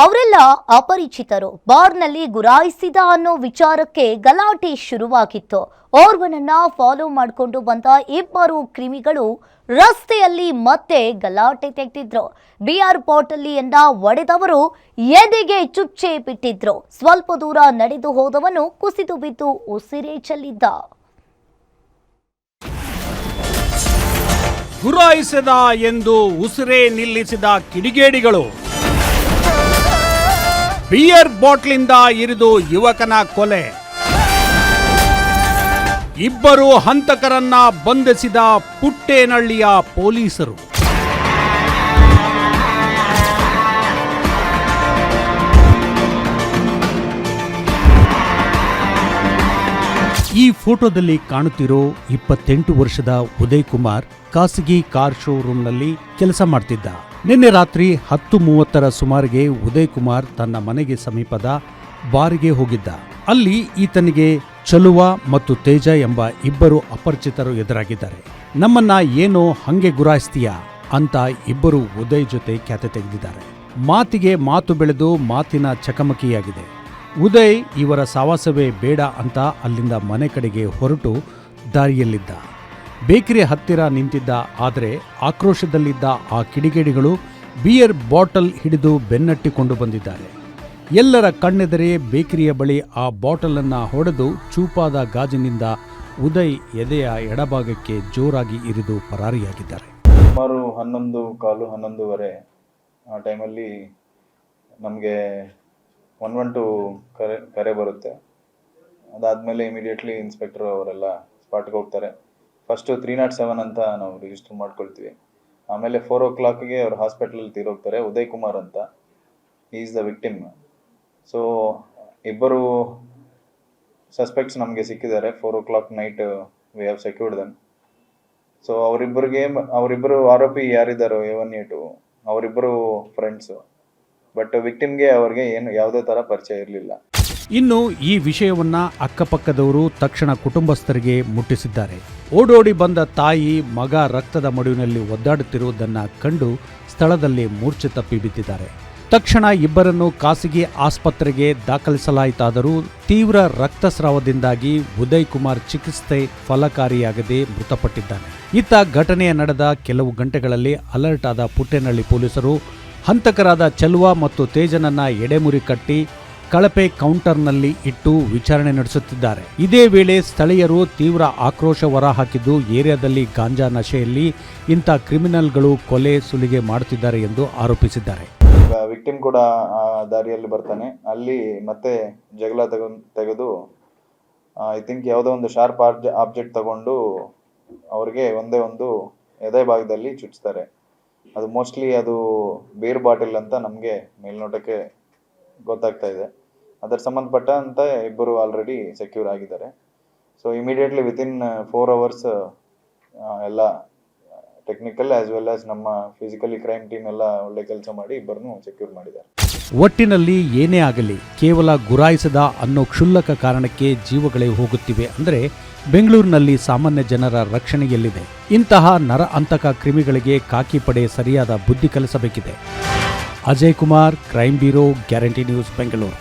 ಅವರೆಲ್ಲ ಅಪರಿಚಿತರು. ಬಾರ್ನಲ್ಲಿ ಗುರಾಯಿಸಿದ ಅನ್ನೋ ವಿಚಾರಕ್ಕೆ ಗಲಾಟೆ ಶುರುವಾಗಿತ್ತು. ಓರ್ವನನ್ನ ಫಾಲೋ ಮಾಡಿಕೊಂಡು ಬಂದ ಇಬ್ಬರು ಕ್ರಿಮಿಗಳು ರಸ್ತೆಯಲ್ಲಿ ಮತ್ತೆ ಗಲಾಟೆ ತೆಗೆದಿದ್ರು. ಬಿಯರ್ ಬಾಟಲಿಯನ್ನ ಒಡೆದವರು ಎದೆಗೆ ಚುಚ್ಚೆ ಬಿಟ್ಟಿದ್ರು. ಸ್ವಲ್ಪ ದೂರ ನಡೆದು ಹೋದವನು ಕುಸಿದು ಬಿದ್ದು ಉಸಿರೇ ಚೆಲ್ಲಿದ್ದ. ಗುರಾಯಿಸದ ಎಂದು ಉಸಿರೇ ನಿಲ್ಲಿಸಿದ ಕಿಡಿಗೇಡಿಗಳು. ಬಿಯರ್ ಬಾಟ್ಲಿಂದ ಇರಿದು ಯುವಕನ ಕೊಲೆ. ಇಬ್ಬರು ಹಂತಕರನ್ನ ಬಂಧಿಸಿದ ಪುಟ್ಟೇನಹಳ್ಳಿಯ ಪೊಲೀಸರು. ಈ ಫೋಟೋದಲ್ಲಿ ಕಾಣುತ್ತಿರೋ 28 ವರ್ಷದ ಉದಯ್ ಕುಮಾರ್ ಖಾಸಗಿ ಕಾರ್ ಶೋರೂಮ್ನಲ್ಲಿ ಕೆಲಸ ಮಾಡ್ತಿದ್ದ. ನಿನ್ನೆ ರಾತ್ರಿ 10:30ರ ಸುಮಾರಿಗೆ ಉದಯ್ ಕುಮಾರ್ ತನ್ನ ಮನೆಗೆ ಸಮೀಪದ ಬಾರಿಗೆ ಹೋಗಿದ್ದ. ಅಲ್ಲಿ ಈತನಿಗೆ ಚಲುವ ಮತ್ತು ತೇಜ ಎಂಬ ಇಬ್ಬರು ಅಪರಿಚಿತರು ಎದುರಾಗಿದ್ದಾರೆ. ನಮ್ಮನ್ನ ಏನೋ ಹಂಗೆ ಗುರಾಯಿಸ್ತೀಯಾ ಅಂತ ಇಬ್ಬರು ಉದಯ್ ಜೊತೆ ಖ್ಯಾತೆ ತೆಗೆದಿದ್ದಾರೆ. ಮಾತಿಗೆ ಮಾತು ಬೆಳೆದು ಮಾತಿನ ಚಕಮಕಿಯಾಗಿದೆ. ಉದಯ್ ಇವರ ಸಾವಾಸವೇ ಬೇಡ ಅಂತ ಅಲ್ಲಿಂದ ಮನೆ ಕಡೆಗೆ ಹೊರಟು ದಾರಿಯಲ್ಲಿದ್ದ. ಬೇಕರಿ ಹತ್ತಿರ ನಿಂತಿದ್ದ. ಆದರೆ ಆಕ್ರೋಶದಲ್ಲಿದ್ದ ಆ ಕಿಡಿಗೇಡಿಗಳು ಬಿಯರ್ ಬಾಟಲ್ ಹಿಡಿದು ಬೆನ್ನಟ್ಟಿಕೊಂಡು ಬಂದಿದ್ದಾರೆ. ಎಲ್ಲರ ಕಣ್ಣೆದರೆ ಬೇಕರಿಯ ಬಳಿ ಆ ಬಾಟಲನ್ನು ಹೊಡೆದು ಚೂಪಾದ ಗಾಜಿನಿಂದ ಉದಯ್ ಎದೆಯ ಎಡಭಾಗಕ್ಕೆ ಜೋರಾಗಿ ಇರಿದು ಪರಾರಿಯಾಗಿದ್ದಾರೆ. ಸುಮಾರು 11:15 ಆ ಟೈಮಲ್ಲಿ ನಮಗೆ 112 ಕರೆ ಬರುತ್ತೆ. ಅದಾದಮೇಲೆ ಇಮಿಡಿಯೇಟ್ಲಿ ಇನ್ಸ್ಪೆಕ್ಟರ್ ಅವರೆಲ್ಲ ಸ್ಪಾಟ್ಗೆ ಹೋಗ್ತಾರೆ. ಫಸ್ಟು 307 ಅಂತ ನಾವು ರಿಜಿಸ್ಟರ್ ಮಾಡ್ಕೊಳ್ತೀವಿ. ಆಮೇಲೆ 4 o'clockಗೆ ಅವ್ರು ಹಾಸ್ಪಿಟ್ಲಲ್ಲಿ ತೀರೋಗ್ತಾರೆ. ಉದಯ್ ಕುಮಾರ್ ಅಂತ, ಈಸ್ ದ ವಿಕ್ಟಿಮ್. ಸೊ ಇಬ್ಬರು ಸಸ್ಪೆಕ್ಟ್ಸ್ ನಮಗೆ ಸಿಕ್ಕಿದ್ದಾರೆ. 4 o'clock night we have secured dum. So ಅವರಿಬ್ಬರು ಆರೋಪಿ ಯಾರಿದ್ದಾರೋ A1 A2 ಅವರಿಬ್ಬರು ಫ್ರೆಂಡ್ಸು. ಬಟ್ ವಿಕ್ಟಿಮ್ಗೆ ಅವ್ರಿಗೆ ಯಾವುದೇ ಥರ ಪರಿಚಯ ಇರಲಿಲ್ಲ. ಇನ್ನು ಈ ವಿಷಯವನ್ನ ಅಕ್ಕಪಕ್ಕದವರು ತಕ್ಷಣ ಕುಟುಂಬಸ್ಥರಿಗೆ ಮುಟ್ಟಿಸಿದ್ದಾರೆ. ಓಡೋಡಿ ಬಂದ ತಾಯಿ ಮಗ ರಕ್ತದ ಮಡುವಿನಲ್ಲಿ ಒದ್ದಾಡುತ್ತಿರುವುದನ್ನ ಕಂಡು ಸ್ಥಳದಲ್ಲಿ ಮೂರ್ಛೆ ತಪ್ಪಿ ಬಿದ್ದಿದ್ದಾರೆ. ತಕ್ಷಣ ಇಬ್ಬರನ್ನು ಖಾಸಗಿ ಆಸ್ಪತ್ರೆಗೆ ದಾಖಲಿಸಲಾಯಿತಾದರೂ ತೀವ್ರ ರಕ್ತಸ್ರಾವದಿಂದಾಗಿ ಉದಯ್ ಕುಮಾರ್ ಚಿಕಿತ್ಸೆ ಫಲಕಾರಿಯಾಗದೆ ಮೃತಪಟ್ಟಿದ್ದಾನೆ. ಇತ್ತ ಘಟನೆಯ ನಡೆದ ಕೆಲವು ಗಂಟೆಗಳಲ್ಲಿ ಅಲರ್ಟ್ ಆದ ಪುಟ್ಟೇನಹಳ್ಳಿ ಪೊಲೀಸರು ಹಂತಕರಾದ ಚಲುವ ಮತ್ತು ತೇಜನನ್ನ ಎಡೆಮುರಿ ಕಟ್ಟಿ ಕಳಪೆ ಕೌಂಟರ್ನಲ್ಲಿ ಇಟ್ಟು ವಿಚಾರಣೆ ನಡೆಸುತ್ತಿದ್ದಾರೆ. ಇದೇ ವೇಳೆ ಸ್ಥಳೀಯರು ತೀವ್ರ ಆಕ್ರೋಶ ಹೊರಹಾಕಿದ್ದು ಏರಿಯಾದಲ್ಲಿ ಗಾಂಜಾ ನಶೆಯಲ್ಲಿ ಇಂಥ ಕ್ರಿಮಿನಲ್ಗಳು ಕೊಲೆ ಸುಲಿಗೆ ಮಾಡುತ್ತಿದ್ದಾರೆ ಎಂದು ಆರೋಪಿಸಿದ್ದಾರೆ. ವಿಕ್ಟಿಮ್ ಕೂಡ ಆ ದಾರಿಯಲ್ಲಿ ಬರ್ತಾನೆ. ಅಲ್ಲಿ ಮತ್ತೆ ಜಗಳ ತೆಗೆದು ಐ ಥಿಂಕ್ ಯಾವುದೋ ಒಂದು ಶಾರ್ಪ್ ಆಬ್ಜೆಕ್ಟ್ ತಗೊಂಡು ಅವ್ರಿಗೆ ಒಂದೇ ಒಂದು ಎದೆ ಭಾಗದಲ್ಲಿ ಚುಚ್ತಾರೆ. ಅದು ಮೋಸ್ಟ್ಲಿ ಅದು ಬೀರ್ ಬಾಟಲ್ ಅಂತ ನಮಗೆ ಮೇಲ್ನೋಟಕ್ಕೆ ಗೊತ್ತಾಗ್ತಾ ಇದೆ. ಅದರ ಸಂಬಂಧಪಟ್ಟಂತೆ ಇಬ್ಬರು ಆಲ್ರೆಡಿ ಸೆಕ್ಯೂರ್ ಆಗಿದ್ದಾರೆ. ಸೊ ಇಮಿಡಿಯೇಟ್ಲಿ ವಿತಿನ್ 4 hours ಎಲ್ಲ ಟೆಕ್ನಿಕಲ್ ಆಸ್ ವೆಲ್ ಆಸ್ ನಮ್ಮ ಫಿಸಿಕಲಿ ಕ್ರೈಮ್ ಟೀಮ್ ಎಲ್ಲ ಒಳ್ಳೆ ಕೆಲಸ ಮಾಡಿ ಇಬ್ಬರನ್ನು ಸೆಕ್ಯೂರ್ ಮಾಡಿದ್ದಾರೆ. ಒಟ್ಟಿನಲ್ಲಿ ಏನೇ ಆಗಲಿ ಕೇವಲ ಗುರಾಯಿಸದ ಅನ್ನೋ ಕ್ಷುಲ್ಲಕ ಕಾರಣಕ್ಕೆ ಜೀವಗಳೇ ಹೋಗುತ್ತಿವೆ ಅಂದರೆ ಬೆಂಗಳೂರಿನಲ್ಲಿ ಸಾಮಾನ್ಯ ಜನರ ರಕ್ಷಣೆಯಲ್ಲಿದೆ. ಇಂತಹ ನರ ಅಂತಕ ಕ್ರಿಮಿಗಳಿಗೆ ಖಾಕಿ ಪಡೆ ಸರಿಯಾದ ಬುದ್ಧಿ ಕಲಿಸಬೇಕಿದೆ. Ajay Kumar, crime bureau, Guarantee News, Bengaluru.